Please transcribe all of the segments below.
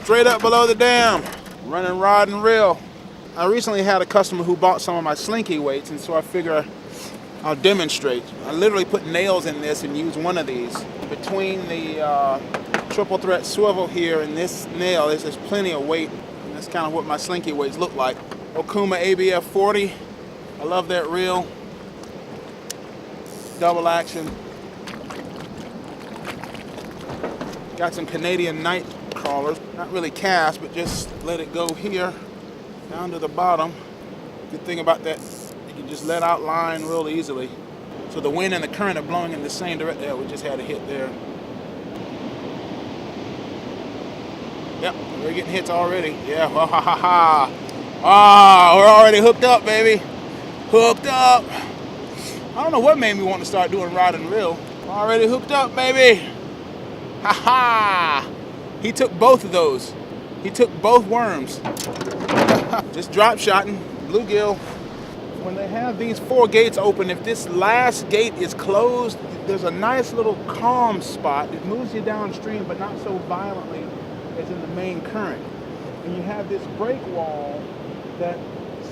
Straight up below the dam, running rod and reel. I recently had a customer who bought some of my Slinky weights, and so I figure I'll demonstrate. I literally put nails in this and use one of these. Between the triple threat swivel here and this nail, there's plenty of weight. And that's kind of what my Slinky weights look like. Okuma ABF 40. I love that reel. Double action. Got some Canadian night crawlers. Not really cast, but just let it go here down to the bottom. Good thing about that, you can just let out line real easily. So the wind and the current are blowing in the same direction. Yeah, we just had a hit there. Yep, we're getting hits already. Yeah, ha ha ha ha. Ah, we're already hooked up, baby. Hooked up. I don't know what made me want to start doing rod and reel. Already hooked up, baby. Ha ha. He took both of those. He took both worms. Just drop shotting, bluegill. When they have these 4 gates open, if this last gate is closed, there's a nice little calm spot. It moves you downstream, but not so violently as in the main current. And you have this break wall that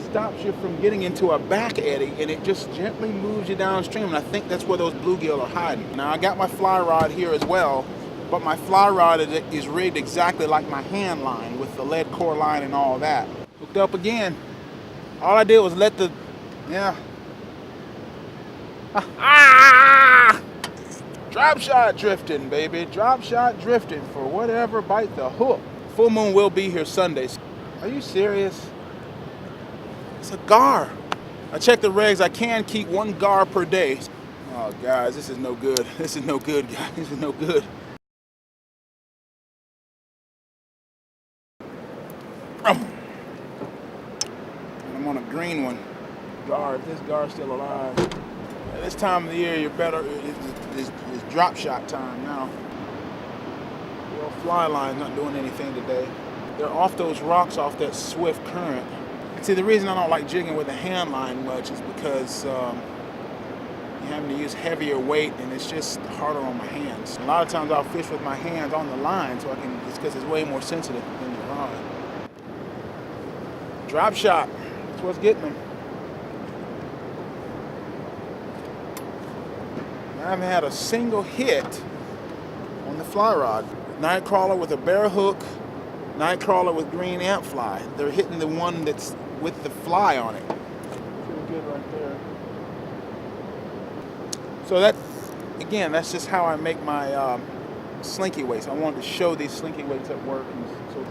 stops you from getting into a back eddy, and it just gently moves you downstream. And I think that's where those bluegill are hiding. Now I got my fly rod here as well, but my fly rod is rigged exactly like my Handline with the lead core line and all that. Hooked up again. All I did was let the, yeah. Ah! Drop shot drifting, baby. Drop shot drifting for whatever bite the hook. Full moon will be here Sunday. Are you serious? It's a gar. I checked the regs. I can keep 1 gar per day. Oh, guys, this is no good. This is no good, guys. This is no good. And I'm on a green one. Gar, if this gar's still alive. At this time of the year, you're better. It's drop shot time now. Your fly line's not doing anything today. They're off those rocks off that swift current. See, the reason I don't like jigging with a Handline much is because you're having to use heavier weight, and it's just harder on my hands. A lot of times I'll fish with my hands on the line, so I can. It's because it's way more sensitive than the rod. Drop shot. That's what's getting them. I haven't had a single hit on the fly rod. Night crawler with a bare hook, night crawler with green amp fly. They're hitting the one that's with the fly on it. Pretty good right there. So that, again, that's just how I make my Slinky weights. I wanted to show these Slinky weights at work,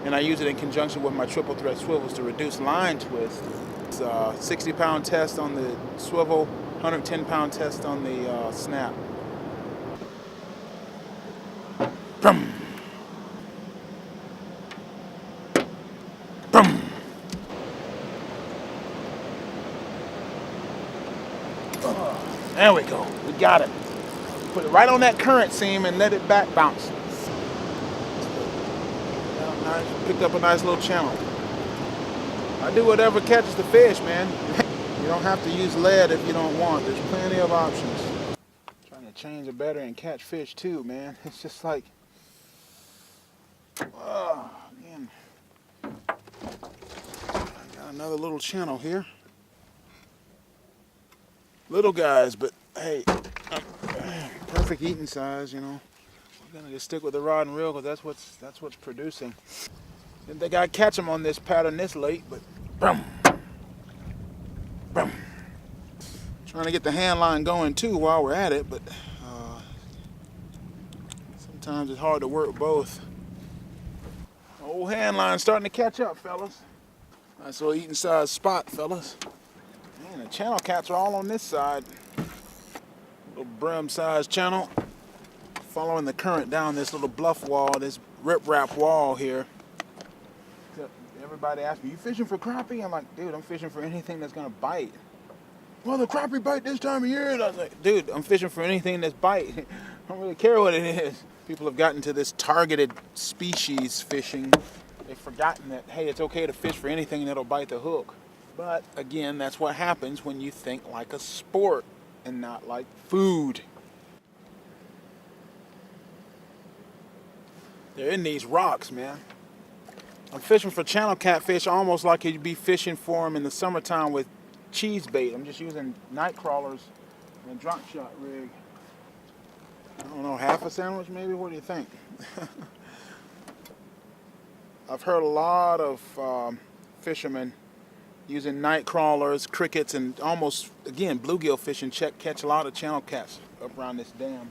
and I use it in conjunction with my triple threat swivels to reduce line twist. It's a 60-pound test on the swivel, 110-pound test on the snap. Brum. Brum. There we go. We got it. Put it right on that current seam and let it back bounce. Nice. Picked up a nice little channel. I do whatever catches the fish, man. You don't have to use lead if you don't want. There's plenty of options. Trying to change a battery and catch fish too, man. It's just like, oh, man. I got another little channel here. Little guys, but hey, perfect eating size, you know. We're gonna just stick with the rod and reel because that's what's producing. Didn't think I'd catch them on this pattern this late, but boom, boom. Trying to get the Handline going too while we're at it, but sometimes it's hard to work both. Old Handline starting to catch up, fellas. Nice little eating size spot, fellas. Man, the channel cats are all on this side. Little Bream size channel. Following the current down this little bluff wall, this rip-rap wall here. Everybody asks me, you fishing for crappie? I'm like, dude, I'm fishing for anything that's gonna bite. Well, the crappie bite this time of year. And I was like, dude, I'm fishing for anything that's bite. I don't really care what it is. People have gotten to this targeted species fishing. They've forgotten that, hey, it's okay to fish for anything that'll bite the hook. But again, that's what happens when you think like a sport and not like food. They're in these rocks, man. I'm fishing for channel catfish almost like you'd be fishing for them in the summertime with cheese bait. I'm just using night crawlers and a drop shot rig. I don't know, half a sandwich maybe? What do you think? I've heard a lot of fishermen using night crawlers, crickets, and almost, again, bluegill fishing catch a lot of channel cats up around this dam.